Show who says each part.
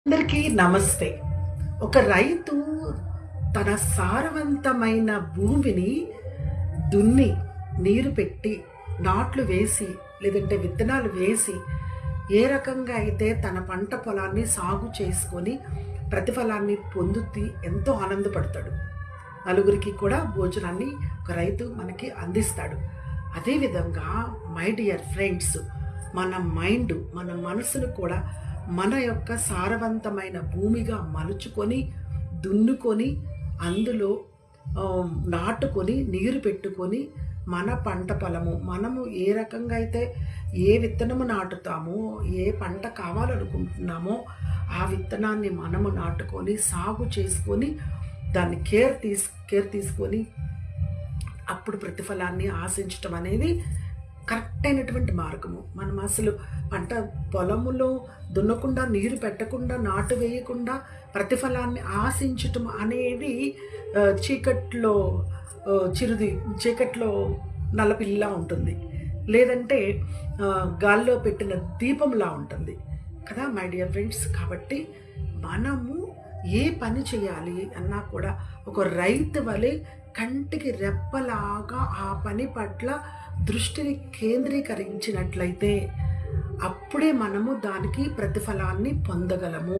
Speaker 1: అందరికీ నమస్తే. ఒక రైతు తన సారవంతమైన భూమిని దున్ని, నీరు పెట్టి, నాట్లు వేసి, లేదంటే విత్తనాలు వేసి, ఏ రకంగా అయితే తన పంట పొలాన్ని సాగు చేసుకొని ప్రతిఫలాన్ని పొందుతూ ఎంతో ఆనందపడతాడు. నలుగురికి కూడా భోజనాన్ని ఒక రైతు మనకి అందిస్తాడు. అదేవిధంగా మై డియర్ ఫ్రెండ్స్, మన మన మనసును కూడా మన యొక్క సారవంతమైన భూమిగా మలుచుకొని, దున్నుకొని, అందులో నాటుకొని, నీరు పెట్టుకొని, మన పంట పొలము మనము ఏ రకంగా అయితే ఏ విత్తనము నాటుతామో, ఏ పంట కావాలనుకుంటున్నామో ఆ విత్తనాన్ని మనము నాటుకొని, సాగు చేసుకొని, దాన్ని కేర్ తీసుకొని అప్పుడు ప్రతిఫలాన్ని ఆశించటం అనేది కరెక్ట్ అయినటువంటి మార్గము. మనం అసలు పంట పొలములో దున్నకుండా, నీరు పెట్టకుండా, నాటు వేయకుండా ప్రతిఫలాన్ని ఆశించటం అనేది చీకట్లో నల్లపిల్లిలా ఉంటుంది, లేదంటే గాల్లో పెట్టిన దీపంలా ఉంటుంది కదా మై డియర్ ఫ్రెండ్స్. కాబట్టి మనము ఏ పని చేయాలి అన్నా కూడా ఒక రైతు వలె కంటికి రెప్పలాగా ఆ పని పట్ల దృష్టిని కేంద్రీకరించినట్లయితే అప్పుడే మనము దానికి ప్రతిఫలాన్ని పొందగలము.